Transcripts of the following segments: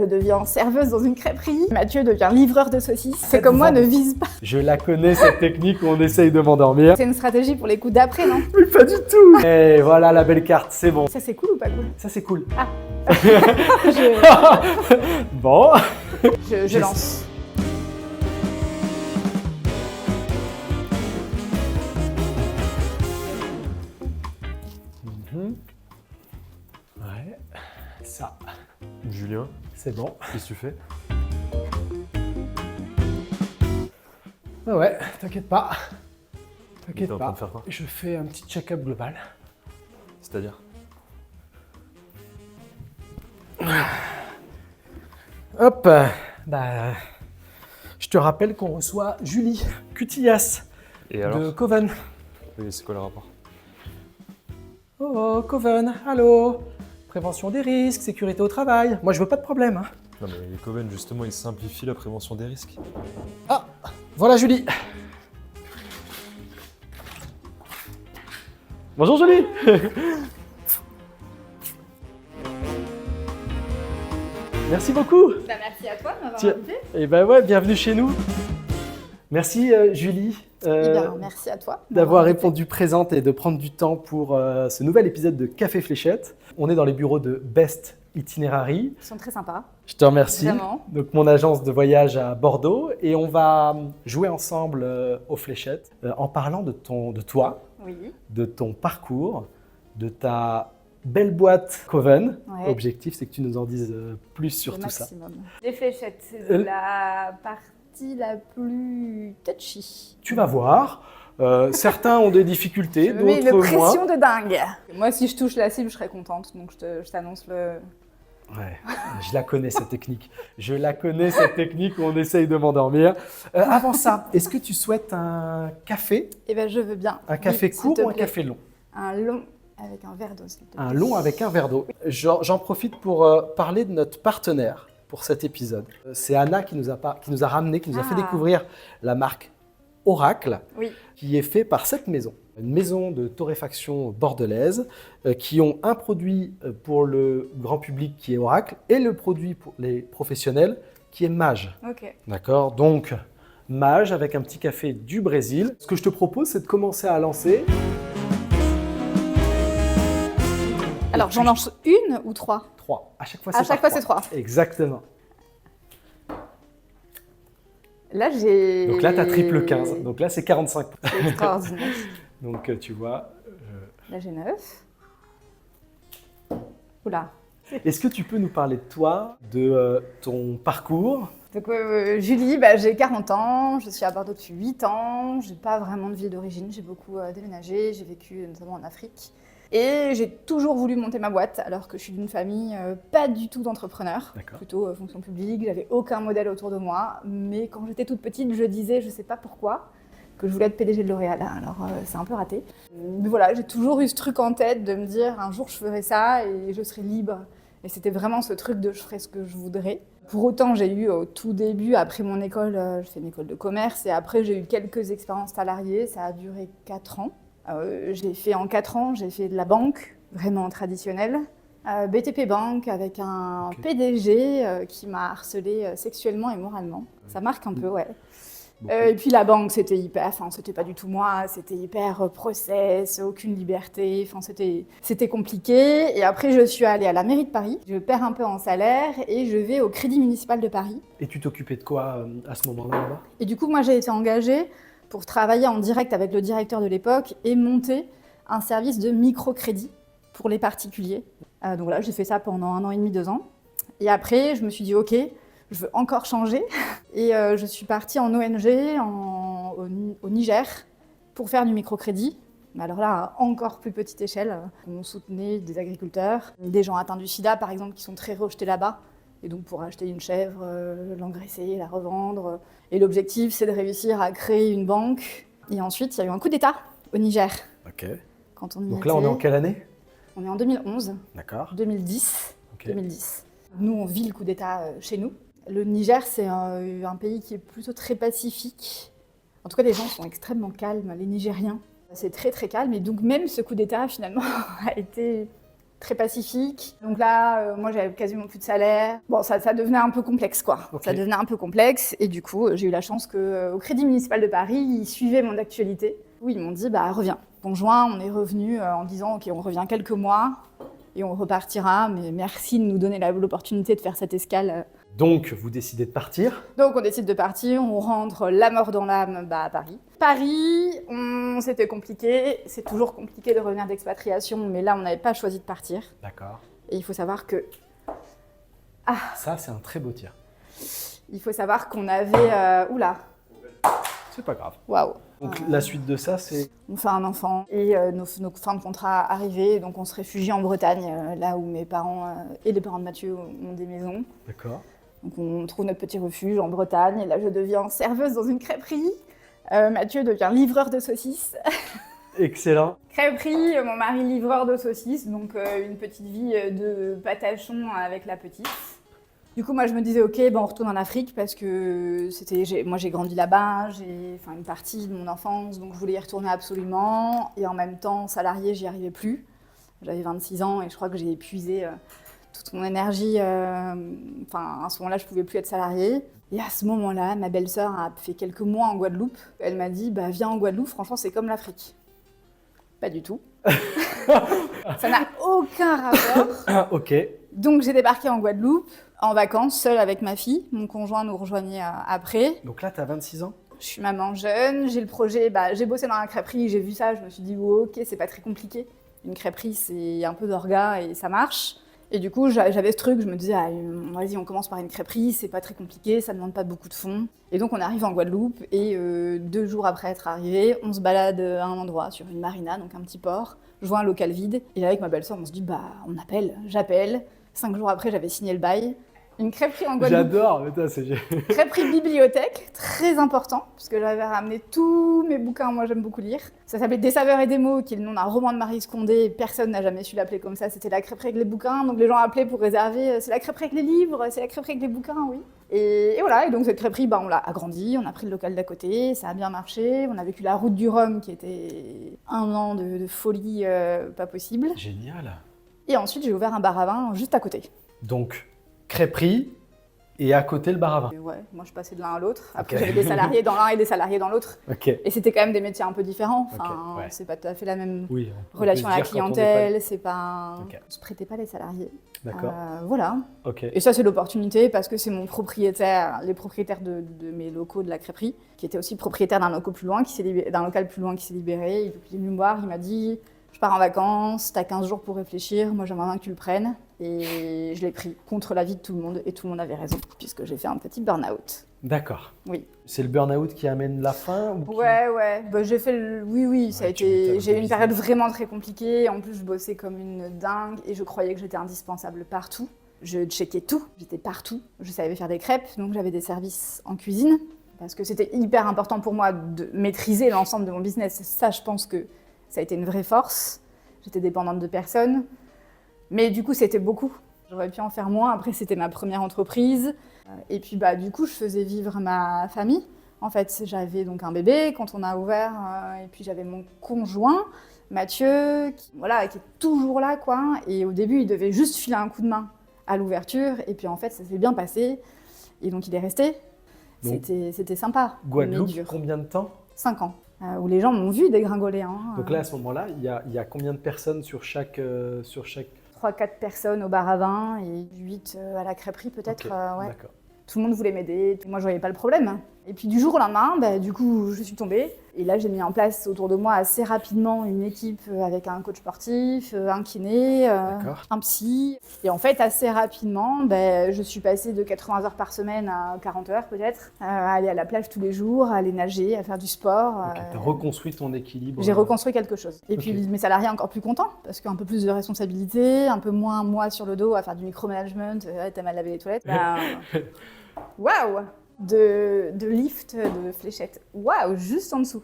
je deviens serveuse dans une crêperie. Mathieu devient livreur de saucisses. C'est comme moi, ne vise pas. Je la connais, cette technique où on essaye de m'endormir. C'est une stratégie pour les coups d'après, non? Mais pas du tout. Et voilà la belle carte, c'est bon. Ça, c'est cool ou pas cool? Ça, c'est cool. Ah. Bon. Je lance. Ouais, ça, Julien, c'est bon. qu'est-ce que tu fais? Ah ouais, t'inquiète pas. T'es T'inquiète en train pas. de faire quoi? Je fais un petit check-up global. C'est-à-dire? Hop, bah, je te rappelle qu'on reçoit Julie Cutillas Et alors? de Coven. Oui, c'est quoi le rapport? Oh, Coven, allô. Prévention des risques, sécurité au travail. Moi, je veux pas de problème. Hein. Non mais les Coven, justement, ils simplifient la prévention des risques. Ah, voilà Julie. Bonjour Julie. Merci beaucoup. Bah, merci à toi de m'avoir Tiens. invité. Et ben ouais, bienvenue chez nous. Merci Julie Eh bien, merci à toi. d'avoir répondu présente et de prendre du temps pour ce nouvel épisode de Café Fléchette. On est dans les bureaux de Best Itinerary. Ils sont très sympas. Je te remercie. Vraiment. Donc mon agence de voyage à Bordeaux et on va jouer ensemble aux fléchettes en parlant de toi, Oui. de ton parcours, de ta belle boîte Coven. Ouais. Objectif, c'est que tu nous en dises plus sur Le tout ça. maximum. Les fléchettes, c'est la partie la plus touchy. Tu vas voir. Certains ont des difficultés, Je me mets une d'autres pression moins. de dingue. Moi, si je touche la cible, je serais contente. Donc, je t'annonce le... Ouais, je la connais cette technique. Je la connais cette technique où on essaye de m'endormir. Avant ça, est-ce que tu souhaites un café? Eh bien, je veux bien. Un café Oui, s'il court te ou un plaît. café long? Un long avec un verre d'eau, s'il te plaît. Un long avec un verre d'eau. J'en profite pour parler de notre partenaire pour cet épisode. C'est Anna qui nous a ramené, qui nous a fait Ah. découvrir la marque Oracle, Oui. qui est fait par cette maison. Une maison de torréfaction bordelaise qui ont un produit pour le grand public qui est Oracle et le produit pour les professionnels qui est Mage. Ok. D'accord? Donc, Mage avec un petit café du Brésil. Ce que je te propose, c'est de commencer à lancer. Alors, j'en lance une ou trois? 3. À chaque fois, À c'est chaque par fois, c'est 3. Exactement. Là, j'ai... Donc là, tu as triple 15. Donc là, c'est 45. C'est extraordinaire. Donc tu vois. Là, j'ai 9. Oula. Est-ce que tu peux nous parler de toi, de ton parcours? Donc, Julie, j'ai 40 ans, je suis à Bordeaux depuis 8 ans, j'ai pas vraiment de ville d'origine, j'ai beaucoup déménagé, j'ai vécu notamment en Afrique. Et j'ai toujours voulu monter ma boîte, alors que je suis d'une famille pas du tout d'entrepreneurs, D'accord. plutôt fonction publique, j'avais aucun modèle autour de moi. Mais quand j'étais toute petite, je disais, je sais pas pourquoi, que je voulais être PDG de L'Oréal. Alors c'est un peu raté. Mais voilà, j'ai toujours eu ce truc en tête de me dire, un jour je ferai ça et je serai libre. Et c'était vraiment ce truc de je ferai ce que je voudrais. Pour autant, j'ai eu au tout début, après mon école, je fais une école de commerce, et après j'ai eu quelques expériences salariées, ça a duré 4 ans. J'ai fait en 4 ans, j'ai fait de la banque, vraiment traditionnelle, BTP Bank avec un PDG qui m'a harcelée sexuellement et moralement. Ça marque un peu, ouais. Et puis la banque, c'était c'était pas du tout moi, c'était hyper process, aucune liberté, c'était compliqué. Et après, je suis allée à la mairie de Paris, je perds un peu en salaire et je vais au Crédit Municipal de Paris. Et tu t'occupais de quoi à ce moment-là là-bas? Et du coup, moi, j'ai été engagée pour travailler en direct avec le directeur de l'époque et monter un service de microcrédit pour les particuliers. Donc là, j'ai fait ça pendant 1 an et demi, 2 ans. Et après, je me suis dit, OK, je veux encore changer. Et je suis partie en ONG au Niger pour faire du microcrédit. Mais alors là, à encore plus petite échelle, on soutenait des agriculteurs, des gens atteints du sida par exemple, qui sont très rejetés là-bas. Et donc pour acheter une chèvre, l'engraisser, la revendre. Et l'objectif, c'est de réussir à créer une banque. Et ensuite, il y a eu un coup d'État au Niger. Ok. Quand on y Donc là, on est en quelle année? On est en 2011, D'accord. 2010. Ok. 2010. Nous, on vit le coup d'État chez nous. Le Niger, c'est un pays qui est plutôt très pacifique. En tout cas, les gens sont extrêmement calmes, les Nigériens. C'est très très calme. Et donc même ce coup d'État, finalement, a été très pacifique. Donc là, moi, j'avais quasiment plus de salaire. Bon, ça devenait un peu complexe, quoi. Ok. Ça devenait un peu complexe. Et du coup, j'ai eu la chance qu'au Crédit Municipal de Paris, ils suivaient mon actualité. Où ils m'ont dit, bah, reviens. En juin, on est revenu en disant, OK, on revient quelques mois et on repartira. Mais merci de nous donner l'opportunité de faire cette escale. Donc, vous décidez de partir. Donc on décide de partir, on rentre la mort dans l'âme à Paris. Paris, c'était compliqué, c'est toujours compliqué de revenir d'expatriation, mais là on n'avait pas choisi de partir. D'accord. Et il faut savoir que... Ça, c'est un très beau tir. Il faut savoir qu'on avait... oula, C'est pas grave. waouh. Donc, la suite de ça, c'est... On fait un enfant et nos fins de contrat arrivaient, donc on se réfugie en Bretagne, là où mes parents et les parents de Mathieu ont des maisons. D'accord. Donc on trouve notre petit refuge en Bretagne, et là je deviens serveuse dans une crêperie. Mathieu devient livreur de saucisses. Excellent. Crêperie, mon mari livreur de saucisses, donc une petite vie de patachon avec la petite. Du coup, moi je me disais, ok, on retourne en Afrique parce que moi j'ai grandi là-bas, j'ai une partie de mon enfance, donc je voulais y retourner absolument. Et en même temps, salarié, j'y arrivais plus. J'avais 26 ans et je crois que j'ai épuisé toute mon énergie. À ce moment-là, je pouvais plus être salariée. Et à ce moment-là, ma belle-sœur a fait quelques mois en Guadeloupe. Elle m'a dit, viens en Guadeloupe, franchement, c'est comme l'Afrique. Pas du tout. Ça n'a aucun rapport. Ok. Donc j'ai débarqué en Guadeloupe, en vacances, seule avec ma fille. Mon conjoint nous rejoignait après. Donc là, tu as 26 ans. Je suis maman jeune, j'ai le projet, j'ai bossé dans la crêperie, j'ai vu ça, je me suis dit, ok, c'est pas très compliqué. Une crêperie, c'est un peu d'orga et ça marche. Et du coup, j'avais ce truc, je me disais, vas-y, on commence par une crêperie, c'est pas très compliqué, ça demande pas beaucoup de fonds. Et donc, on arrive en Guadeloupe et 2 jours après être arrivé, on se balade à un endroit sur une marina, donc un petit port. Je vois un local vide et là, avec ma belle-sœur, on se dit, j'appelle. 5 jours après, j'avais signé le bail. Une crêperie en Guadeloupe. J'adore. Mais c'est Crêperie bibliothèque, très important, puisque j'avais ramené tous mes bouquins, moi j'aime beaucoup lire. Ça s'appelait Des saveurs et des mots, qui est le nom d'un roman de Maryse Condé. Personne n'a jamais su l'appeler comme ça, c'était la crêperie avec les bouquins. Donc les gens appelaient pour réserver, c'est la crêperie avec les livres, c'est la crêperie avec les bouquins, oui. Et voilà, et donc cette crêperie, on l'a agrandie, on a pris le local d'à côté, ça a bien marché. On a vécu la route du Rhum, qui était 1 an de folie pas possible. génial. Et ensuite, j'ai ouvert un bar à vin juste à côté. Donc, crêperie et à côté le bar à vin. Et ouais, moi je passais de l'un à l'autre. Après, Ok. j'avais des salariés dans l'un et des salariés dans l'autre. Ok. Et c'était quand même des métiers un peu différents. Ok, ouais. C'est pas tout à fait la même Oui. relation à la clientèle. C'est pas. Ok. On se prêtait pas les salariés. D'accord. Voilà. Ok. Et ça, c'est l'opportunité parce que c'est mon propriétaire, les propriétaires de mes locaux de la crêperie, qui était aussi propriétaire d'un local plus loin qui s'est libéré. Il est venu me voir, il m'a dit, je pars en vacances, t'as 15 jours pour réfléchir, moi j'aimerais bien que tu le prennes. Et je l'ai pris contre l'avis de tout le monde et tout le monde avait raison puisque j'ai fait un petit burn-out. D'accord. Oui. C'est le burn-out qui amène la fin ou qui- Ouais. J'ai fait Oui, ça a Ouais, tu m'étonnes, été. J'ai eu une business. période vraiment très compliquée. En plus, je bossais comme une dingue et je croyais que j'étais indispensable partout. Je checkais tout, j'étais partout. Je savais faire des crêpes, donc j'avais des services en cuisine parce que c'était hyper important pour moi de maîtriser l'ensemble de mon business. Ça, je pense que ça a été une vraie force. J'étais dépendante de personne, mais du coup, c'était beaucoup. J'aurais pu en faire moins. Après, c'était ma première entreprise. Et puis, du coup, je faisais vivre ma famille. En fait, j'avais donc un bébé quand on a ouvert. Et puis, j'avais mon conjoint, Mathieu, qui est toujours là, quoi. Et au début, il devait juste filer un coup de main à l'ouverture. Et puis, en fait, ça s'est bien passé. Et donc, il est resté. Donc, C'était sympa. mais Guadeloupe, dur. combien de temps? 5 ans. Où les gens m'ont vu dégringoler. Donc là, à ce moment-là, il y a combien de personnes sur chaque... 3-4 personnes au bar à vin et 8 à la crêperie peut-être. Ok, Ouais. D'accord. Tout le monde voulait m'aider, moi je voyais pas le problème. Et puis du jour au lendemain, du coup je suis tombée. Et là j'ai mis en place autour de moi assez rapidement une équipe avec un coach sportif, un kiné, D'accord. un psy. Et en fait assez rapidement, je suis passée de 80 heures par semaine à 40 heures peut-être, à aller à la plage tous les jours, à aller nager, à faire du sport. Ok, tu as reconstruit ton équilibre. J'ai reconstruit quelque chose. Et puis Ok. mes salariés encore plus contents, parce qu'un peu plus de responsabilité, un peu moins moi sur le dos à faire du micromanagement, t'as mal lavé les toilettes. Waouh! De lift, de fléchette. Waouh, juste en dessous.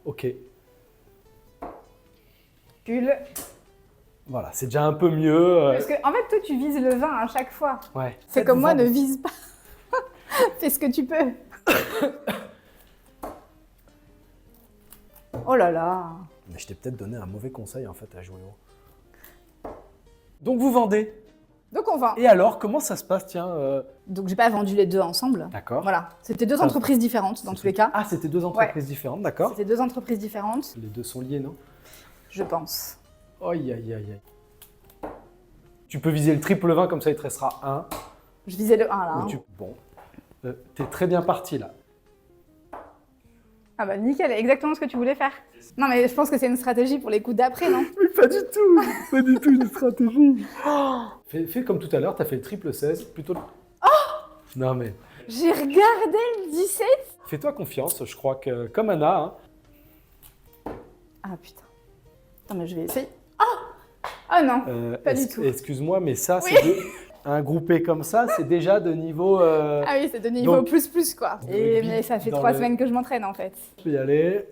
Ok. Cul. Voilà, c'est déjà un peu mieux. Parce que, en fait, toi, tu vises le vin à chaque fois. Ouais. C'est comme moi, ne vise pas. Fais ce que tu peux. Oh là là. Mais Je t'ai peut-être donné un mauvais conseil en fait à jouer haut. Donc vous vendez. Donc on vend. Et alors, comment ça se passe, tiens Donc j'ai pas vendu les deux ensemble. D'accord. Voilà, c'était deux Ça- entreprises différentes dans tous les cas. Ah, c'était deux entreprises différentes, d'accord. C'était deux entreprises différentes, Les deux sont liés, non? je pense. Aïe, aïe, aïe, aïe. Tu peux viser le triple 20, comme ça il te restera 1. Je visais le 1 là. Hein. Bon, t'es très bien parti là. Ah bah nickel, exactement ce que tu voulais faire. Non mais je pense que c'est une stratégie pour les coups d'après, non? Mais pas du tout une stratégie. Fais comme tout à l'heure, t'as fait le triple 16, plutôt le... Non mais, J'ai regardé le 17. fais-toi confiance, je crois que, comme Anna, hein, Ah putain. Non mais je vais essayer. Ah non, pas du tout. excuse-moi, mais ça, Oui. c'est un groupé comme ça, c'est déjà de niveau... Ah oui, c'est de niveau donc- plus quoi. Et mais ça fait dans 3 le- semaines que je m'entraîne en fait. Je vais y aller.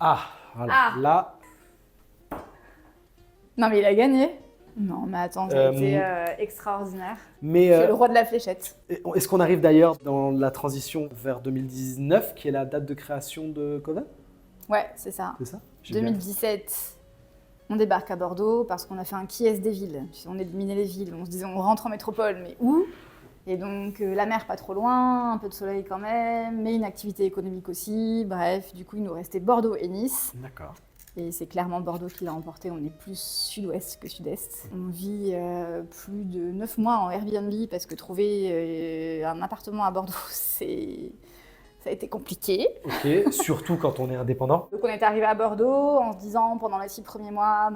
Ah, voilà, Ah. là, Non mais il a gagné. Non mais attends, ça a été extraordinaire. mais... C'est le roi de la fléchette. Est-ce qu'on arrive d'ailleurs dans la transition vers 2019, qui est la date de création de Coven? Ouais, c'est ça. C'est ça? J'ai bien- 2017, on débarque à Bordeaux parce qu'on a fait un qui est des villes. On éliminait les villes. On se disait on rentre en métropole, mais où? Et donc la mer pas trop loin, un peu de soleil quand même, mais une activité économique aussi. Bref, du coup il nous restait Bordeaux et Nice. D'accord. Et c'est clairement Bordeaux qui l'a emporté. On est plus sud-ouest que sud-est. On vit plus de 9 mois en Airbnb parce que trouver un appartement à Bordeaux, ça a été compliqué. Ok, surtout quand on est indépendant. Donc on est arrivé à Bordeaux en se disant pendant les 6 premiers mois,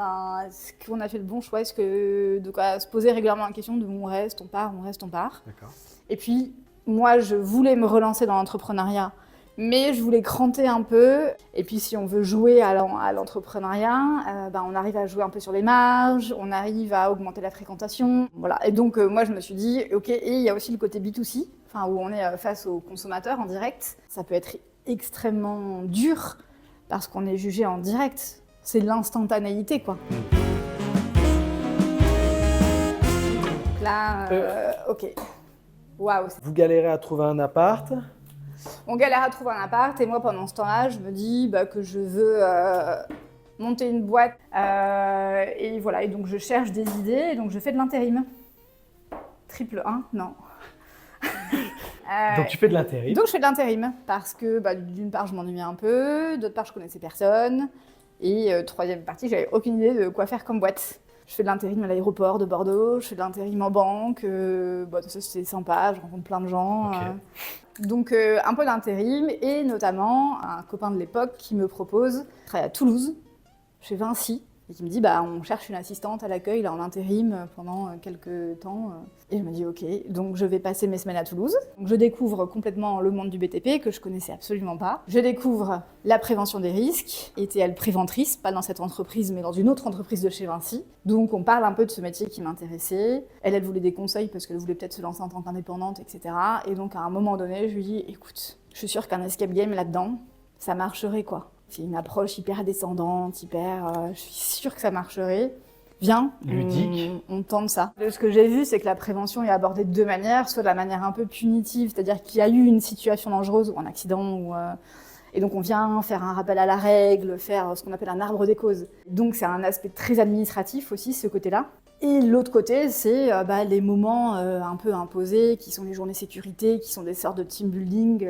est-ce qu'on a fait le bon choix? Est-ce que de quoi se poser régulièrement la question de on reste, on part, on reste, on part. D'accord. Et puis moi je voulais me relancer dans l'entrepreneuriat, mais je voulais cranter un peu. Et puis si on veut jouer à l'entrepreneuriat, on arrive à jouer un peu sur les marges, on arrive à augmenter la fréquentation. Voilà. Et donc moi je me suis dit, ok, et il y a aussi le côté B2C, où on est face aux consommateurs en direct. Ça peut être extrêmement dur parce qu'on est jugé en direct. C'est l'instantanéité, quoi. Donc là, ok. Waouh. Vous galérez à trouver un appart. On galère à trouver un appart et moi, pendant ce temps-là, je me dis que je veux monter une boîte. Et voilà, et donc je cherche des idées et donc je fais de l'intérim. Triple 1, non. Donc tu fais de l'intérim. Donc je fais de l'intérim parce que d'une part je m'ennuyais un peu, d'autre part je connaissais personne et troisième partie j'avais aucune idée de quoi faire comme boîte. Je fais de l'intérim à l'aéroport de Bordeaux, je fais de l'intérim en banque, ça c'est sympa, je rencontre plein de gens. Ok. Donc un peu d'intérim et notamment un copain de l'époque qui me propose de travailler à Toulouse, chez Vinci. Et qui me dit, on cherche une assistante à l'accueil là, en intérim pendant quelques temps. Et je me dis, ok, donc je vais passer mes semaines à Toulouse. Donc je découvre complètement le monde du BTP que je connaissais absolument pas. Je découvre la prévention des risques. ETL préventrice, pas dans cette entreprise, mais dans une autre entreprise de chez Vinci. Donc on parle un peu de ce métier qui m'intéressait. Elle voulait des conseils parce qu'elle voulait peut-être se lancer en tant qu'indépendante, etc. Et donc à un moment donné, je lui dis, écoute, je suis sûre qu'un escape game là-dedans, ça marcherait quoi. C'est une approche hyper descendante, je suis sûre que ça marcherait. Viens, Ludique. on tente ça. Ce que j'ai vu, c'est que la prévention est abordée de deux manières, soit de la manière un peu punitive, c'est-à-dire qu'il y a eu une situation dangereuse ou un accident, et donc on vient faire un rappel à la règle, faire ce qu'on appelle un arbre des causes. Donc c'est un aspect très administratif aussi, ce côté-là. Et l'autre côté, c'est les moments un peu imposés, qui sont les journées sécurité, qui sont des sortes de team building,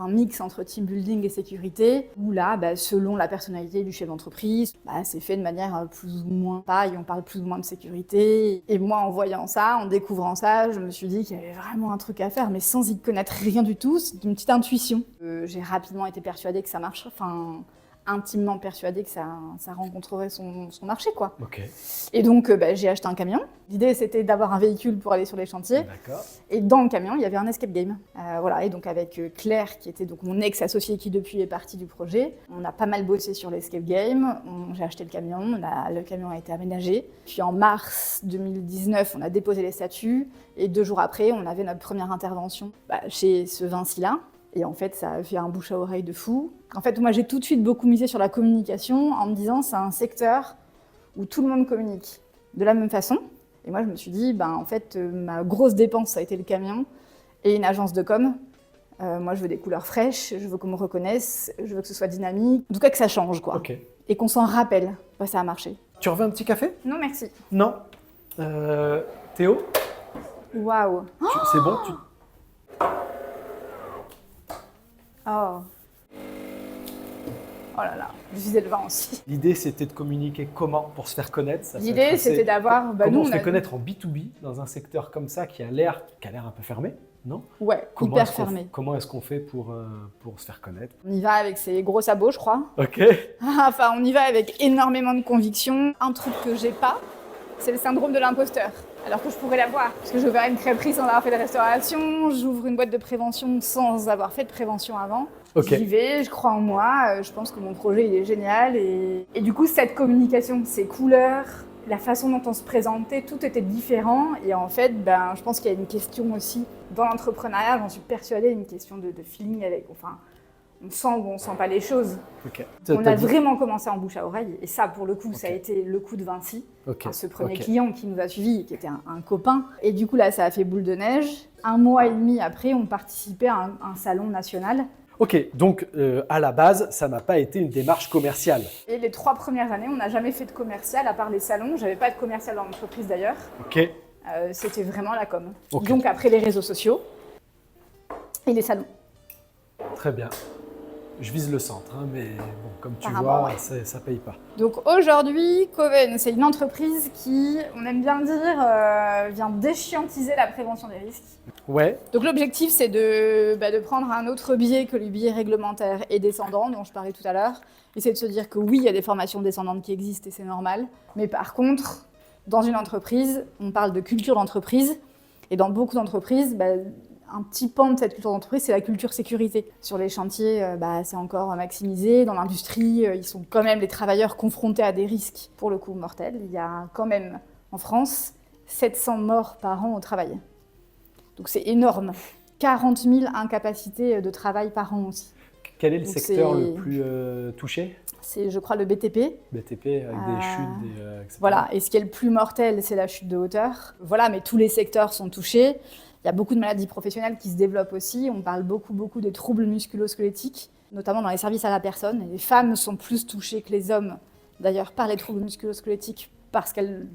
mix entre team building et sécurité, où là, selon la personnalité du chef d'entreprise, c'est fait de manière plus ou moins pareil, on parle plus ou moins de sécurité. Et moi, en voyant ça, en découvrant ça, je me suis dit qu'il y avait vraiment un truc à faire, mais sans y connaître rien du tout, c'est une petite intuition. J'ai rapidement été persuadée que ça marcherait, intimement persuadée que ça rencontrerait son marché, quoi. Ok. Et donc, j'ai acheté un camion. L'idée, c'était d'avoir un véhicule pour aller sur les chantiers. D'accord. Et dans le camion, il y avait un escape game. Et donc avec Claire, qui était donc mon ex-associée, qui depuis est partie du projet, on a pas mal bossé sur l'escape game. J'ai acheté le camion, le camion a été aménagé. Puis en mars 2019, on a déposé les statuts. Et 2 jours après, on avait notre première intervention chez ce Vinci-là. Et en fait, ça a fait un bouche à oreille de fou. En fait, moi, j'ai tout de suite beaucoup misé sur la communication en me disant c'est un secteur où tout le monde communique de la même façon. Et moi, je me suis dit, ma grosse dépense, ça a été le camion et une agence de com. Moi, je veux des couleurs fraîches, je veux qu'on me reconnaisse, je veux que ce soit dynamique. En tout cas, que ça change, quoi. Ok. et qu'on s'en rappelle, bah, ça a marché. Tu veux un petit café? Non, merci. Non. Théo, Waouh. c'est bon? Oh. Oh là là, je visais le vin aussi. L'idée, c'était de communiquer comment pour se faire connaître. Ça peut L'idée, être assez- c'était d'avoir... Bah, comment nous, on se on a... fait connaître en B2B dans un secteur comme ça qui a l'air un peu fermé, non? Ouais, Comment hyper est-ce qu'on- fermé. Comment est-ce qu'on fait pour se faire connaître? On y va avec ses gros sabots, je crois. Ok. Enfin, on y va avec énormément de conviction. Un truc que j'ai pas, c'est le syndrome de l'imposteur. Alors que je pourrais l'avoir. Parce que j'ouvre une crêperie sans avoir fait de restauration, j'ouvre une boîte de prévention sans avoir fait de prévention avant. Ok. J'y vais, je crois en moi, je pense que mon projet il est génial. Et du coup, cette communication, ces couleurs, la façon dont on se présentait, tout était différent. Et en fait, ben, je pense qu'il y a une question aussi dans l'entrepreneuriat, j'en suis persuadée, une question de feeling avec. Enfin, on sent ou on sent pas les choses. Ok. On a vraiment commencé en bouche à oreille. Et ça, pour le coup, ça a été le coup de Vinci. Ok. Enfin, ce premier Ok. client qui nous a suivis, qui était un copain. Et du coup, là, ça a fait boule de neige. 1 mois et demi après, on participait à un salon national. Ok, donc à la base, ça n'a pas été une démarche commerciale. Et les 3 premières années, on n'a jamais fait de commercial, à part les salons. J'avais pas de commercial dans l'entreprise d'ailleurs. Ok. C'était vraiment la com. Ok. Donc après les réseaux sociaux et les salons. Très bien. Je vise le centre, hein, mais bon, comme tu Apparemment, vois, ouais. ça paye pas. Donc aujourd'hui, Coven, c'est une entreprise qui, on aime bien dire, vient déchiantiser la prévention des risques. Ouais. Donc l'objectif, c'est de prendre un autre biais que le biais réglementaire et descendant, dont je parlais tout à l'heure. Et c'est de se dire que oui, il y a des formations descendantes qui existent et c'est normal. Mais par contre, dans une entreprise, on parle de culture d'entreprise. Et dans beaucoup d'entreprises, un petit pan de cette culture d'entreprise, c'est la culture sécurité. Sur les chantiers, c'est encore maximisé. Dans l'industrie, ils sont quand même les travailleurs confrontés à des risques, pour le coup, mortels. Il y a quand même, en France, 700 morts par an au travail. Donc c'est énorme. 40 000 incapacités de travail par an aussi. Quel est le Donc secteur c'est- le plus touché? C'est, je crois, le BTP. BTP avec des chutes, etc. Voilà, et ce qui est le plus mortel, c'est la chute de hauteur. Voilà, mais tous les secteurs sont touchés. Il y a beaucoup de maladies professionnelles qui se développent aussi. On parle beaucoup des troubles musculo-squelettiques, notamment dans les services à la personne. Et les femmes sont plus touchées que les hommes, d'ailleurs, par les troubles musculo-squelettiques, parce qu'elles...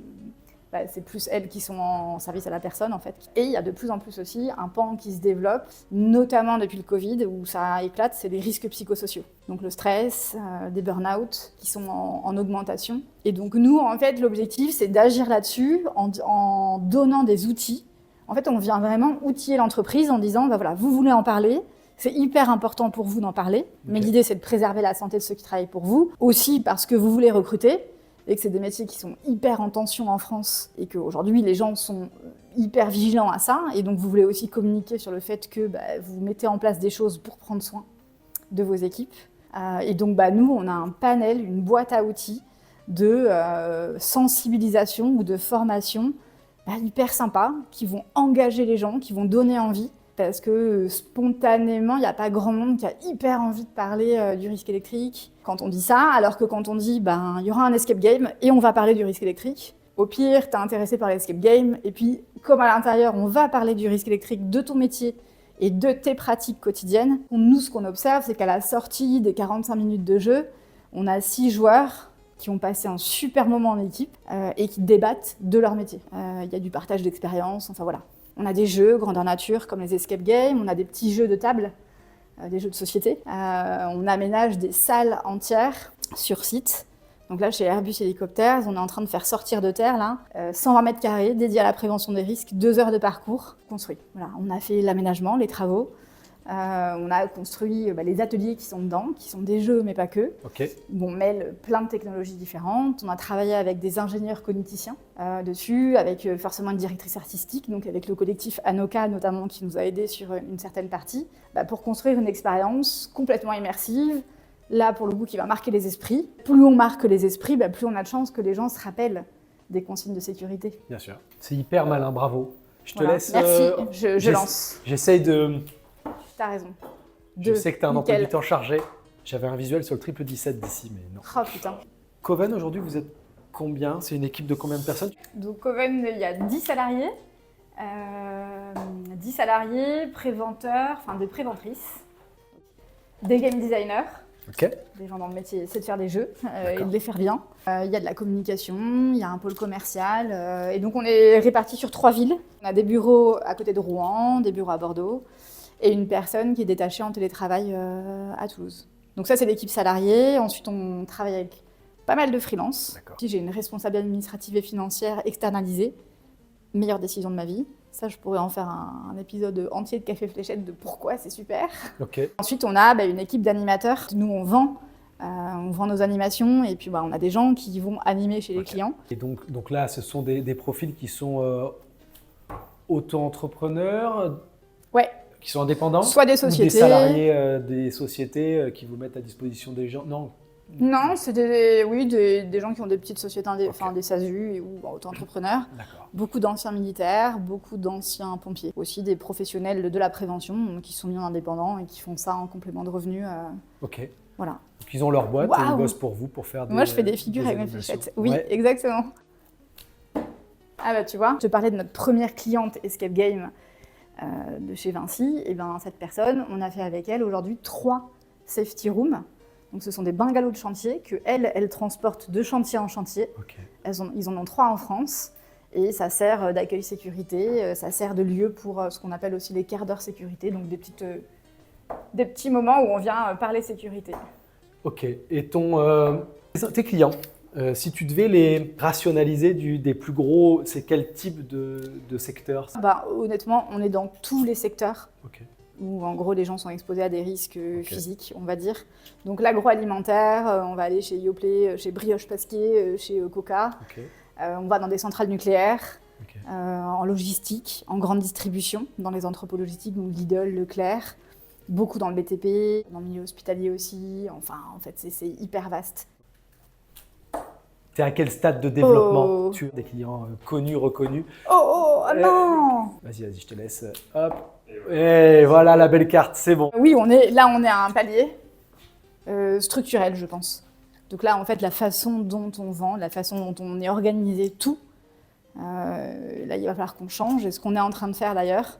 c'est plus elles qui sont en service à la personne, en fait. Et il y a de plus en plus aussi un pan qui se développe, notamment depuis le Covid, où ça éclate, c'est les risques psychosociaux. Donc le stress, des burn-out qui sont en augmentation. Et donc nous, en fait, l'objectif, c'est d'agir là-dessus en donnant des outils. En fait, on vient vraiment outiller l'entreprise en disant, voilà, vous voulez en parler, c'est hyper important pour vous d'en parler, mais l'idée, c'est de préserver la santé de ceux qui travaillent pour vous, aussi parce que vous voulez recruter, et que c'est des métiers qui sont hyper en tension en France et qu'aujourd'hui les gens sont hyper vigilants à ça et donc vous voulez aussi communiquer sur le fait que vous mettez en place des choses pour prendre soin de vos équipes. Et donc nous, on a un panel, une boîte à outils de sensibilisation ou de formation hyper sympa qui vont engager les gens, qui vont donner envie. Parce que spontanément, il n'y a pas grand monde qui a hyper envie de parler du risque électrique quand on dit ça, alors que quand on dit il y aura un escape game et on va parler du risque électrique, au pire, t'es intéressé par l'escape game, et puis comme à l'intérieur, on va parler du risque électrique, de ton métier et de tes pratiques quotidiennes, nous, ce qu'on observe, c'est qu'à la sortie des 45 minutes de jeu, on a 6 joueurs qui ont passé un super moment en équipe et qui débattent de leur métier. Il y a du partage d'expérience, enfin voilà. On a des jeux grandeur nature comme les escape games, on a des petits jeux de table, des jeux de société. On aménage des salles entières sur site. Donc là, chez Airbus Helicopters, on est en train de faire sortir de terre là, 120 mètres carrés dédiés à la prévention des risques, 2 heures de parcours construit. Voilà, on a fait l'aménagement, les travaux. On a construit les ateliers qui sont dedans, qui sont des jeux mais pas que. Ok. Où on mêle plein de technologies différentes. On a travaillé avec des ingénieurs cogniticiens dessus, avec forcément une directrice artistique, donc avec le collectif Anoka notamment qui nous a aidés sur une certaine partie, pour construire une expérience complètement immersive. Là, pour le coup, qui va marquer les esprits. Plus on marque les esprits, plus on a de chances que les gens se rappellent des consignes de sécurité. Bien sûr. C'est hyper malin, bravo. Je te Voilà. laisse. Merci, je lance. J'essaye de. T'as raison. Je sais que tu as un emploi Nickel. du temps chargé. J'avais un visuel sur le 17 d'ici, mais non. Oh putain. Coven, aujourd'hui, vous êtes combien? C'est une équipe de combien de personnes? Donc Coven, il y a 10 salariés. 10 salariés, préventeurs, des préventrices, des game designers. Ok. Des gens dans le métier, c'est de faire des jeux et D'accord. de les faire bien. Il y a de la communication, il y a un pôle commercial. Et donc, on est répartis sur 3 villes. On a des bureaux à côté de Rouen, des bureaux à Bordeaux et une personne qui est détachée en télétravail à Toulouse. Donc ça, c'est l'équipe salariée. Ensuite, on travaille avec pas mal de freelance. D'accord. Puis, j'ai une responsable administrative et financière externalisée. Meilleure décision de ma vie. Ça, je pourrais en faire un épisode entier de Café Fléchette de pourquoi c'est super. Ok. Ensuite, on a une équipe d'animateurs. Nous, on vend nos animations et puis on a des gens qui vont animer chez les Ok. clients. Et donc là, ce sont des profils qui sont auto-entrepreneurs, Ouais, qui sont indépendants, soit des ou des sociétés. salariés des sociétés qui vous mettent à disposition des gens. Non. Non, c'est des gens qui ont des petites sociétés, Ok. des SASU ou auto-entrepreneurs. D'accord. Beaucoup d'anciens militaires, beaucoup d'anciens pompiers. Aussi des professionnels de la prévention qui sont mis en indépendant et qui font ça en complément de revenus. Ok. Voilà. Donc ils ont leur boîte et ils Waouh. bossent pour vous pour faire des. Moi, je fais des figures avec mes animations. fléchettes. Oui, Ouais. exactement. Ah bah tu vois, je te parlais de notre première cliente Escape Game de chez Vinci. Et bien cette personne, on a fait avec elle aujourd'hui 3 safety rooms. Donc ce sont des bungalows de chantier que elle transporte de chantier en chantier. Ok. Ils en ont 3 en France. Et ça sert d'accueil sécurité, ça sert de lieu pour ce qu'on appelle aussi les quarts d'heure sécurité, donc des petits moments où on vient parler sécurité. Ok. Et tes clients, si tu devais les rationaliser des plus gros, c'est quel type de secteur? Honnêtement, on est dans tous les secteurs Ok. où en gros les gens sont exposés à des risques physiques, on va dire. Donc l'agroalimentaire, on va aller chez Yoplait, chez Brioche Pasquier, chez Coca. Ok. On va dans des centrales nucléaires, Ok. en logistique, en grande distribution, dans les entrepôts logistiques, donc Lidl, Leclerc. Beaucoup dans le BTP, dans le milieu hospitalier aussi. Enfin, en fait, c'est hyper vaste. T'es à quel stade de développement? Oh. Tu as des clients connus, reconnus. Oh non! Vas-y, je te laisse. Hop. Et voilà la belle carte, c'est bon. Oui, on est à un palier structurel, je pense. Donc là, en fait, la façon dont on vend, la façon dont on est organisé, tout, là, il va falloir qu'on change. Et ce qu'on est en train de faire d'ailleurs,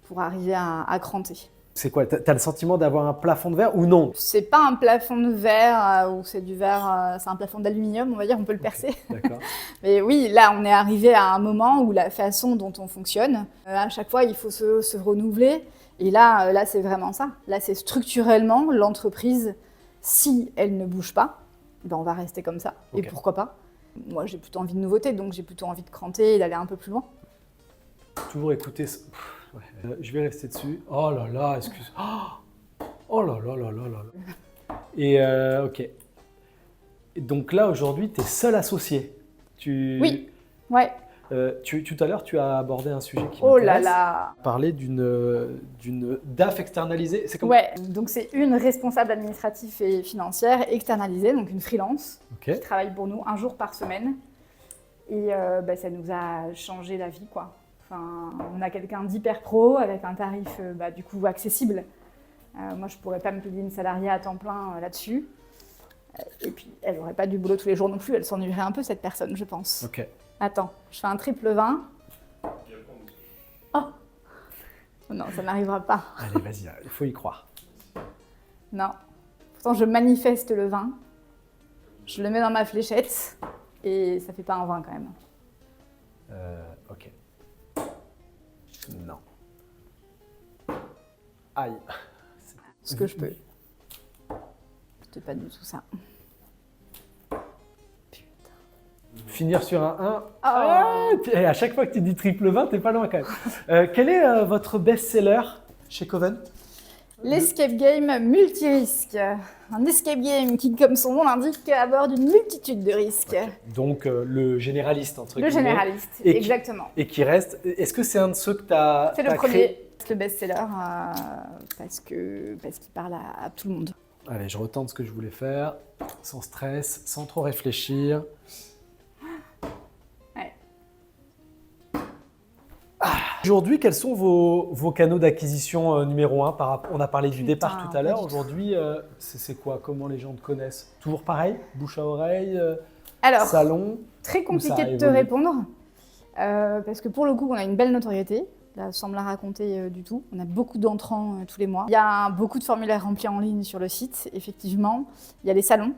pour arriver à cranter. C'est quoi? T'as le sentiment d'avoir un plafond de verre ou non? C'est pas un plafond de verre ou c'est du verre, c'est un plafond d'aluminium, on va dire, on peut le percer. D'accord. Mais oui, là, on est arrivé à un moment où la façon dont on fonctionne, à chaque fois, il faut se renouveler. Et là, c'est vraiment ça. Là, c'est structurellement l'entreprise, si elle ne bouge pas, on va rester comme ça. Ok. Et pourquoi pas? Moi, j'ai plutôt envie de nouveautés, donc j'ai plutôt envie de cranter et d'aller un peu plus loin. Toujours écouter. Ouais. Je vais rester dessus. Oh là là, excuse. Oh là là là là là là. Et ok. Et donc là, aujourd'hui, tu es seul associé. Oui, ouais. Tout à l'heure, tu as abordé un sujet qui Oh là m'intéresse. là. Parler d'une DAF externalisée. C'est comme... Ouais, donc c'est une responsable administrative et financière externalisée, donc une freelance, Ok. qui travaille pour nous un jour par semaine. Et ça nous a changé la vie, quoi. Enfin, on a quelqu'un d'hyper pro avec un tarif du coup accessible. Moi, je pourrais pas me payer une salariée à temps plein là-dessus. Et puis, elle n'aurait pas du boulot tous les jours non plus. Elle s'ennuierait un peu, cette personne, je pense. Ok. Attends, je fais un triple 20. Oh non, ça n'arrivera pas. Allez, vas-y, il faut y croire. Non. Pourtant, je manifeste le 20. Je le mets dans ma fléchette. Et ça fait pas un 20 quand même. Ok. Non. Aïe. Ce que je peux. C'était pas du tout ça. Finir sur un 1. Oh. Et à chaque fois que tu dis triple 20, t'es pas loin quand même. Quel est votre best-seller chez Coven? L'escape game multirisque. Un escape game qui, comme son nom l'indique, aborde une multitude de risques. Donc le généraliste, entre Le guillemets. généraliste, Et qui- exactement. Et qui reste. Est-ce que c'est un de ceux que tu as C'est le premier, c'est le best-seller, parce qu'il parle à tout le monde. Allez, je retente ce que je voulais faire, sans stress, sans trop réfléchir. Ouais. Aujourd'hui, quels sont vos canaux d'acquisition numéro 1 On a parlé du Putain, départ tout à pas l'heure. du tout. Aujourd'hui, c'est quoi? Comment les gens te connaissent? Toujours pareil? Bouche à oreille? Alors, Salon? très Où ça a compliqué de te évolué répondre, parce que pour le coup, on a une belle notoriété. là, sans me la raconter du tout. On a beaucoup d'entrants tous les mois. Il y a beaucoup de formulaires remplis en ligne sur le site, effectivement. Il y a les salons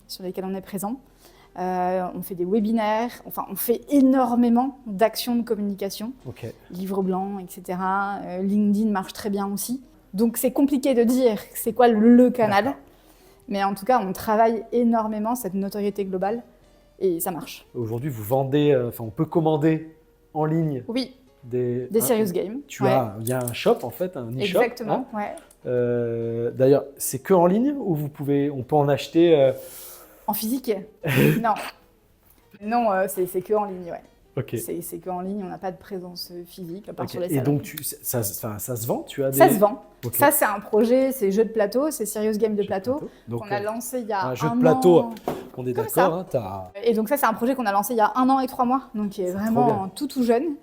sur lesquels on est présent. On fait des webinaires, enfin on fait énormément d'actions de communication, livre blanc, etc. LinkedIn marche très bien aussi. Donc c'est compliqué de dire c'est quoi le canal, mais en tout cas on travaille énormément cette notoriété globale et ça marche. Aujourd'hui vous vendez, on peut commander en ligne des serious games. Il y a un shop en fait, un e-shop. Exactement, ouais. D'ailleurs c'est que en ligne ou on peut en acheter En physique? Non. Non, c'est que en ligne, ouais. Okay. C'est que en ligne, on n'a pas de présence physique, à part sur les salons. Et donc, ça se vend? Ça se vend. Okay. Ça, c'est un projet, c'est jeu de plateau, c'est Serious Game de plateau, qu'on a lancé il y a un an. Un jeu de plateau, on est d'accord. Et donc ça, c'est un projet qu'on a lancé il y a 1 an et 3 mois, donc qui est vraiment tout jeune.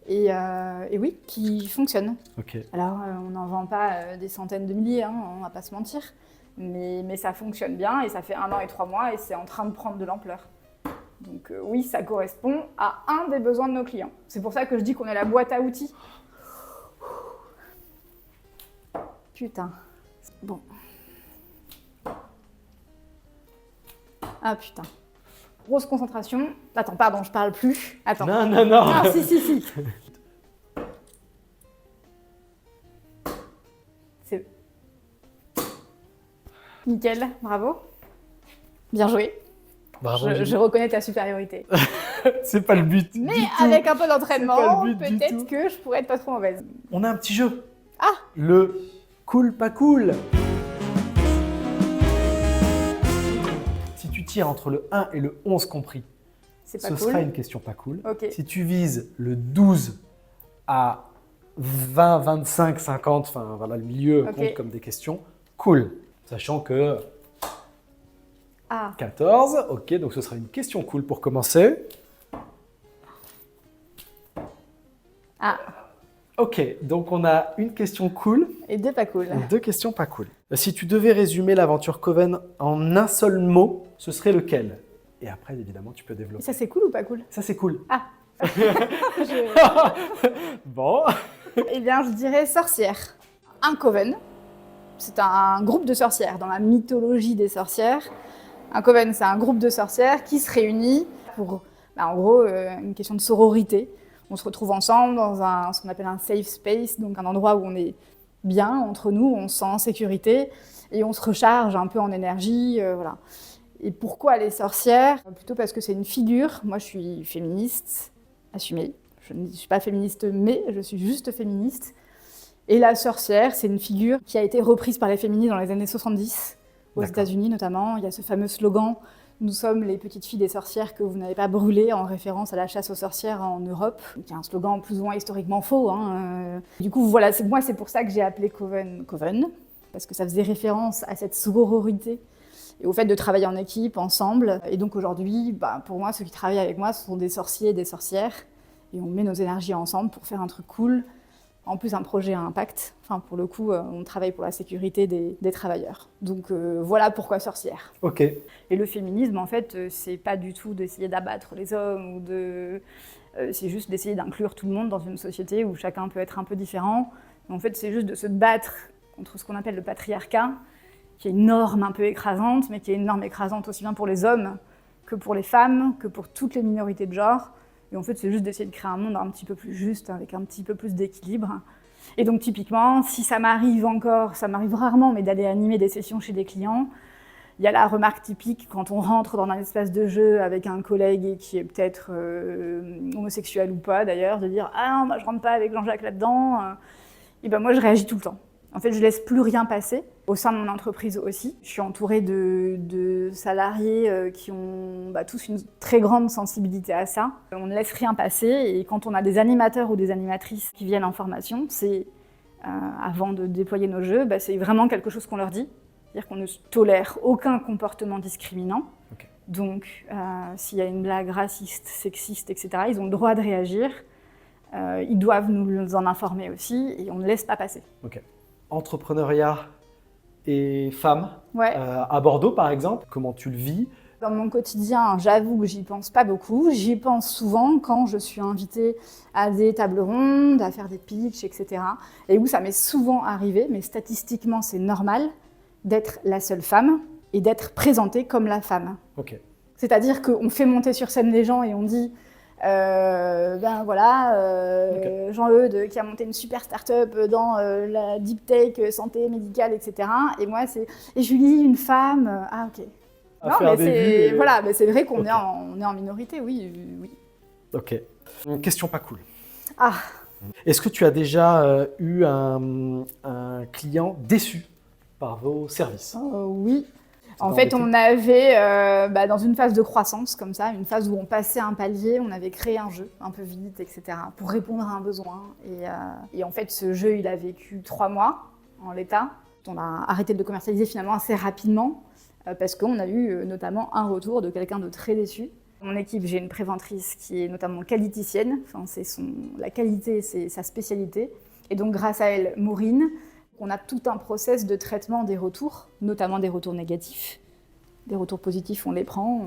Et oui, qui fonctionne. Okay. Alors, on n'en vend pas des centaines de milliers, hein, on ne va pas se mentir. Mais ça fonctionne bien et ça fait 1 an et 3 mois et c'est en train de prendre de l'ampleur. Donc oui, ça correspond à un des besoins de nos clients. C'est pour ça que je dis qu'on est la boîte à outils. Putain. Bon. Ah putain. Grosse concentration. Attends, pardon, je parle plus. Attends. Non. Ah, si. C'est... Nickel, bravo. Bien joué. Bravo, je reconnais ta supériorité. C'est pas le but. Mais avec un peu d'entraînement, peut-être que je pourrais être pas trop mauvaise. On a un petit jeu. Ah! Le cool pas cool. Si tu tires entre le 1 et le 11 compris, ce sera une question pas cool. Okay. Si tu vises le 12 à 20, 25, 50, enfin voilà, le milieu compte comme des questions, cool. Sachant que 14, ok, donc ce sera une question cool pour commencer. Ok, donc on a une question cool. Et 2 pas cool. Et 2 questions pas cool. Si tu devais résumer l'aventure Coven en un seul mot, ce serait lequel? Et après, évidemment, tu peux développer. Et ça, c'est cool ou pas cool? Ça, c'est cool. Ah. Bon. Eh bien, je dirais sorcière. Un coven, c'est un groupe de sorcières dans la mythologie des sorcières. Un coven, c'est un groupe de sorcières qui se réunit pour, en gros, une question de sororité. On se retrouve ensemble dans ce qu'on appelle un safe space, donc un endroit où on est bien entre nous, on se sent en sécurité et on se recharge un peu en énergie, voilà. Et pourquoi les sorcières? Plutôt parce que c'est une figure. Moi, je suis féministe, assumée. Je ne suis pas féministe, mais je suis juste féministe. Et la sorcière, c'est une figure qui a été reprise par les féministes dans les années 70, aux États-Unis notamment. Il y a ce fameux slogan « Nous sommes les petites filles des sorcières que vous n'avez pas brûlées » en référence à la chasse aux sorcières en Europe. C'est un slogan plus ou moins historiquement faux. Du coup, voilà, c'est pour ça que j'ai appelé Coven, parce que ça faisait référence à cette sororité et au fait de travailler en équipe, ensemble. Et donc aujourd'hui, pour moi, ceux qui travaillent avec moi, ce sont des sorciers et des sorcières. Et on met nos énergies ensemble pour faire un truc cool. En plus, un projet à impact. Enfin, pour le coup, on travaille pour la sécurité des travailleurs. Donc voilà pourquoi sorcière. Ok. Et le féminisme, en fait, c'est pas du tout d'essayer d'abattre les hommes ou c'est juste d'essayer d'inclure tout le monde dans une société où chacun peut être un peu différent. Mais en fait, c'est juste de se battre contre ce qu'on appelle le patriarcat, qui est une norme un peu écrasante, mais qui est une norme écrasante aussi bien pour les hommes que pour les femmes, que pour toutes les minorités de genre. Et en fait, c'est juste d'essayer de créer un monde un petit peu plus juste, avec un petit peu plus d'équilibre. Et donc, typiquement, si ça m'arrive encore, ça m'arrive rarement, mais d'aller animer des sessions chez des clients, il y a la remarque typique quand on rentre dans un espace de jeu avec un collègue qui est peut-être homosexuel ou pas d'ailleurs, de dire « Ah non, moi je rentre pas avec Jean-Jacques là-dedans ». Et ben moi, je réagis tout le temps. En fait, je laisse plus rien passer. Au sein de mon entreprise aussi, je suis entourée de salariés qui ont tous une très grande sensibilité à ça. On ne laisse rien passer et quand on a des animateurs ou des animatrices qui viennent en formation, c'est avant de déployer nos jeux, c'est vraiment quelque chose qu'on leur dit. C'est-à-dire qu'on ne tolère aucun comportement discriminant. Okay. Donc, s'il y a une blague raciste, sexiste, etc., ils ont le droit de réagir. Ils doivent nous en informer aussi et on ne laisse pas passer. Okay. Entrepreneuriat et femmes, ouais. À Bordeaux par exemple, comment tu le vis? Dans mon quotidien, j'avoue que j'y pense pas beaucoup. J'y pense souvent quand je suis invitée à des tables rondes, à faire des pitchs, etc. Et où ça m'est souvent arrivé, mais statistiquement c'est normal, d'être la seule femme et d'être présentée comme la femme. Ok. C'est-à-dire qu'on fait monter sur scène les gens et on dit ben voilà, Jean-Eudes qui a monté une super start-up dans la deep tech, santé médicale, etc. Et moi, et Julie, une femme. Ah, ok. À faire des vues et- Voilà, mais c'est vrai qu'on Ok. on est en minorité, oui, oui. Ok. Une question pas cool. Ah, Est-ce que tu as déjà eu un client déçu par vos services? oui. En t'a fait, embêté on avait, dans une phase de croissance comme ça, une phase où on passait un palier, on avait créé un jeu un peu vite, etc., pour répondre à un besoin. Et en fait, ce jeu, il a vécu 3 mois en l'état. On a arrêté de le commercialiser finalement assez rapidement parce qu'on a eu notamment un retour de quelqu'un de très déçu. Dans mon équipe, j'ai une préventrice qui est notamment qualiticienne. Enfin, la qualité, c'est sa spécialité. Et donc, grâce à elle, Maureen, on a tout un process de traitement des retours, notamment des retours négatifs. Des retours positifs, on les prend,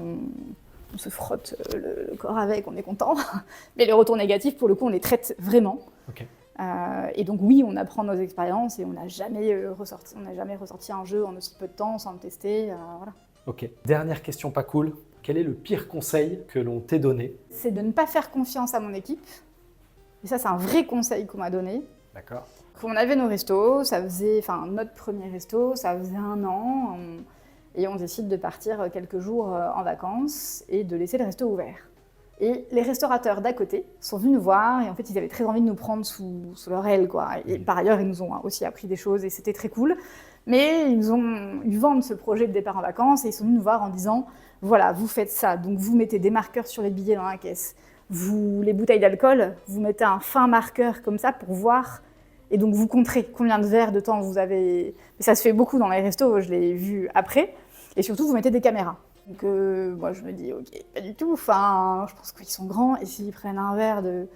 on se frotte le corps avec, on est content. Mais les retours négatifs, pour le coup, on les traite vraiment. Ok. Et donc oui, on apprend nos expériences et on n'a jamais ressorti un jeu en aussi peu de temps sans le tester. Voilà. Ok. Dernière question pas cool. Quel est le pire conseil que l'on t'ait donné? C'est de ne pas faire confiance à mon équipe. Et ça, c'est un vrai conseil qu'on m'a donné. D'accord. On avait nos restos, notre premier resto, ça faisait 1 an, et on décide de partir quelques jours en vacances et de laisser le resto ouvert. Et les restaurateurs d'à côté sont venus nous voir, et en fait, ils avaient très envie de nous prendre sous leur aile, quoi. Et par ailleurs, ils nous ont aussi appris des choses, et c'était très cool. Mais ils vendent ce projet de départ en vacances, et ils sont venus nous voir en disant, voilà, vous faites ça, donc vous mettez des marqueurs sur les billets dans la caisse. Les bouteilles d'alcool, vous mettez un fin marqueur comme ça pour voir. Et donc, vous compterez combien de verres de temps vous avez. Mais ça se fait beaucoup dans les restos, je l'ai vu après. Et surtout, vous mettez des caméras. Donc, moi, je me dis, ok, pas du tout. Enfin, je pense qu'ils sont grands. Et s'ils prennent un verre de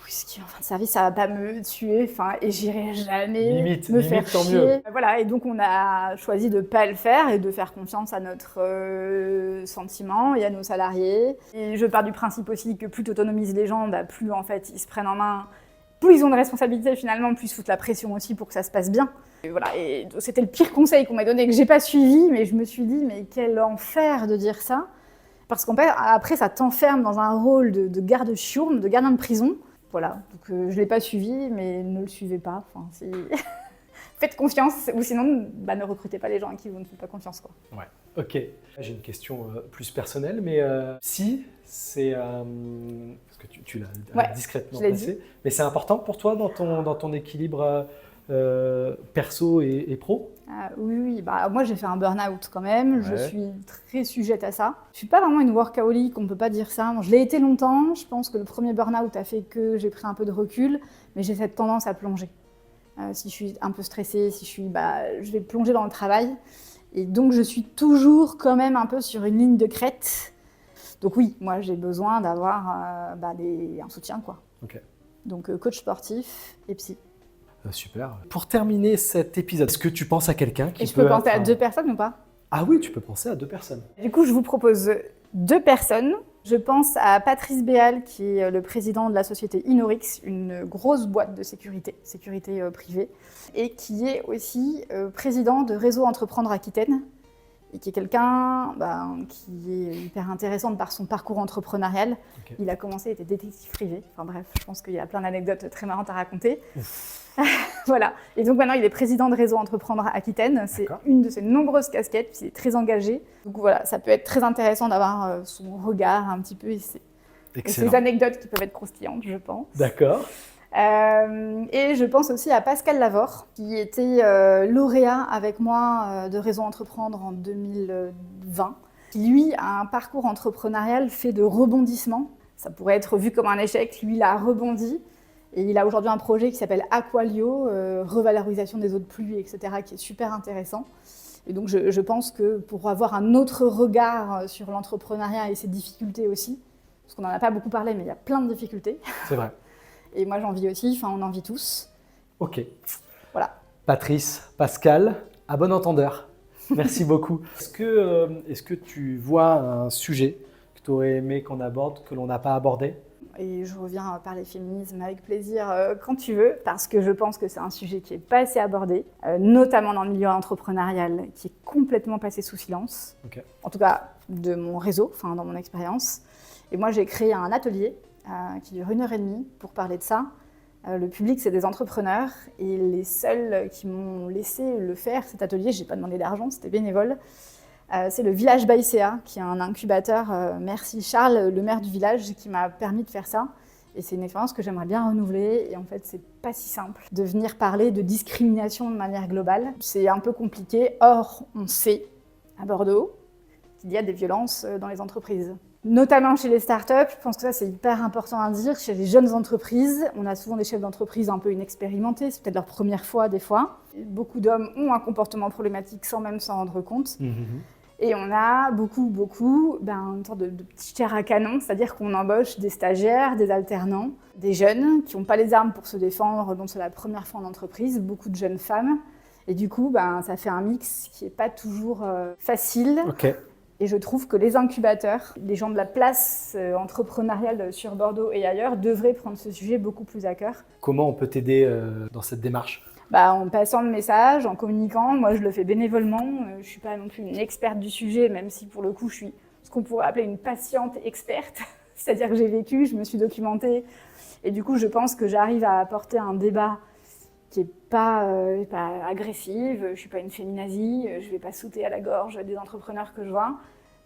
whisky en fin de service, ça va pas me tuer. Enfin, et j'irai jamais me faire tant chier. mieux. Voilà, et donc, on a choisi de pas le faire et de faire confiance à notre sentiment et à nos salariés. Et je pars du principe aussi que plus tu autonomises les gens, plus en fait, ils se prennent en main. Plus ils ont de responsabilités finalement, plus ils foutent la pression aussi pour que ça se passe bien. Et voilà, et c'était le pire conseil qu'on m'a donné, que j'ai pas suivi, mais je me suis dit, mais quel enfer de dire ça. Parce qu'après, ça t'enferme dans un rôle de garde-chiourme, de gardien de prison. Voilà, donc je l'ai pas suivi, mais ne le suivez pas. Enfin, faites confiance, ou sinon, ne recrutez pas les gens à qui vous ne faites pas confiance, quoi. Ouais. Ok. J'ai une question plus personnelle, mais si c'est parce que tu l'as discrètement je l'ai placé, dit. mais c'est important pour toi dans ton équilibre perso et pro? Oui. Moi j'ai fait un burn-out quand même, je Ouais. suis très sujette à ça. Je suis pas vraiment une workaholic, on peut pas dire ça. Je l'ai été longtemps, je pense que le premier burn-out a fait que j'ai pris un peu de recul, mais j'ai cette tendance à plonger. Si je suis un peu stressée, je vais plonger dans le travail. Et donc je suis toujours quand même un peu sur une ligne de crête. Donc oui, moi j'ai besoin d'avoir un soutien, quoi. Ok. Donc coach sportif et psy. Super. Pour terminer cet épisode, est-ce que tu penses à quelqu'un qui Et je peux penser à être 2 personnes ou pas? Ah oui, tu peux penser à 2 personnes. Du coup, je vous propose 2 personnes. Je pense à Patrice Béal, qui est le président de la société Inorix, une grosse boîte de sécurité privée, et qui est aussi président de Réseau Entreprendre Aquitaine, et qui est quelqu'un qui est hyper intéressant par son parcours entrepreneurial. Ok. Il a commencé, il était détective privé. Enfin bref, je pense qu'il y a plein d'anecdotes très marrantes à raconter. Voilà. Et donc maintenant, il est président de Réseau Entreprendre Aquitaine. C'est D'accord. une de ses nombreuses casquettes. Il est très engagé. Donc voilà, ça peut être très intéressant d'avoir son regard un petit peu et ses Excellent. anecdotes qui peuvent être croustillantes, je pense. D'accord. Et je pense aussi à Pascal Lavore, qui était lauréat avec moi de Réseau Entreprendre en 2020, qui lui a un parcours entrepreneurial fait de rebondissements. Ça pourrait être vu comme un échec, lui il a rebondi. Et il a aujourd'hui un projet qui s'appelle Aqualio, revalorisation des eaux de pluie, etc., qui est super intéressant. Et donc je pense que pour avoir un autre regard sur l'entrepreneuriat et ses difficultés aussi, parce qu'on n'en a pas beaucoup parlé, mais il y a plein de difficultés, C'est vrai. et moi j'en vis aussi, on en vit tous. Ok. Voilà. Patrice, Pascal, à bon entendeur. Merci beaucoup. Est-ce que tu vois un sujet que tu aurais aimé qu'on aborde, que l'on n'a pas abordé? Et je reviens parler féminisme avec plaisir quand tu veux, parce que je pense que c'est un sujet qui n'est pas assez abordé, notamment dans le milieu entrepreneurial, qui est complètement passé sous silence. Ok. En tout cas, de mon réseau, enfin dans mon expérience. Et moi, j'ai créé un atelier qui dure 1h30 pour parler de ça. Le public, c'est des entrepreneurs et les seuls qui m'ont laissé le faire, cet atelier, je n'ai pas demandé d'argent, c'était bénévole. C'est le Village Baïséa, qui est un incubateur. Merci Charles, le maire du village, qui m'a permis de faire ça. Et c'est une expérience que j'aimerais bien renouveler. Et en fait, c'est pas si simple de venir parler de discrimination de manière globale. C'est un peu compliqué. Or, on sait, à Bordeaux, qu'il y a des violences dans les entreprises. Notamment chez les startups, je pense que ça c'est hyper important à dire. Chez les jeunes entreprises, on a souvent des chefs d'entreprise un peu inexpérimentés, c'est peut-être leur première fois des fois. Beaucoup d'hommes ont un comportement problématique sans même s'en rendre compte. Et on a beaucoup, une sorte de petit chair à canon, c'est-à-dire qu'on embauche des stagiaires, des alternants, des jeunes qui n'ont pas les armes pour se défendre, dont c'est la première fois en entreprise, beaucoup de jeunes femmes. Et du coup, ça fait un mix qui n'est pas toujours facile. Ok. Et je trouve que les incubateurs, les gens de la place entrepreneuriale sur Bordeaux et ailleurs, devraient prendre ce sujet beaucoup plus à cœur. Comment on peut t'aider dans cette démarche? En passant le message, en communiquant. Moi, je le fais bénévolement. Je ne suis pas non plus une experte du sujet, même si pour le coup, je suis ce qu'on pourrait appeler une patiente experte. C'est-à-dire que j'ai vécu, je me suis documentée. Et du coup, je pense que j'arrive à apporter un débat qui n'est pas agressive. Je ne suis pas une féminazie. Je ne vais pas sauter à la gorge des entrepreneurs que je vois.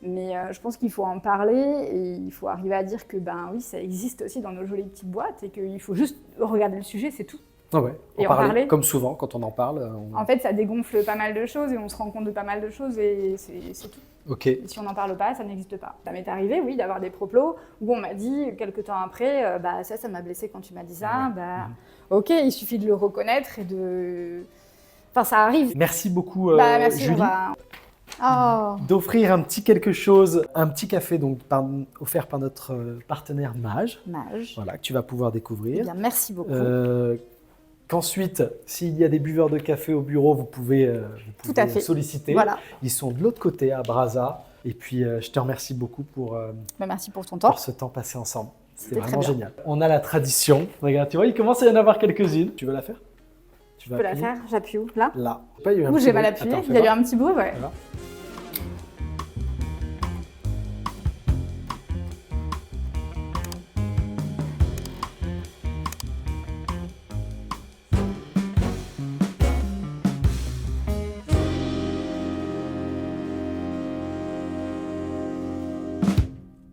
Mais je pense qu'il faut en parler et il faut arriver à dire que oui, ça existe aussi dans nos jolies petites boîtes et qu'il faut juste regarder le sujet, c'est tout. Ah ouais, en parler, comme souvent, quand on en parle. En fait, ça dégonfle pas mal de choses et on se rend compte de pas mal de choses et c'est tout. Ok. Et si on n'en parle pas, ça n'existe pas. Ça m'est arrivé, oui, d'avoir des propos où on m'a dit, quelques temps après, ça m'a blessé quand tu m'as dit ça. Ok, il suffit de le reconnaître et de... Enfin, ça arrive. Merci beaucoup, merci, Julie. D'offrir un petit quelque chose, un petit café donc offert par notre partenaire Mage. Voilà, que tu vas pouvoir découvrir. Eh bien, merci beaucoup. Qu'ensuite, s'il y a des buveurs de café au bureau, vous pouvez Tout à fait. solliciter. Voilà. Ils sont de l'autre côté, à Brazza. Et puis, je te remercie beaucoup pour, merci pour ton temps. pour ce temps passé ensemble. C'était très vraiment bien. génial. On a la tradition. Regarde, tu vois, il commence à y en avoir quelques-unes. Tu veux la faire? Je peux la faire, j'appuie où? Là? Là. Où j'ai mal appuyé, il y a eu un petit bruit, ouais. Voilà.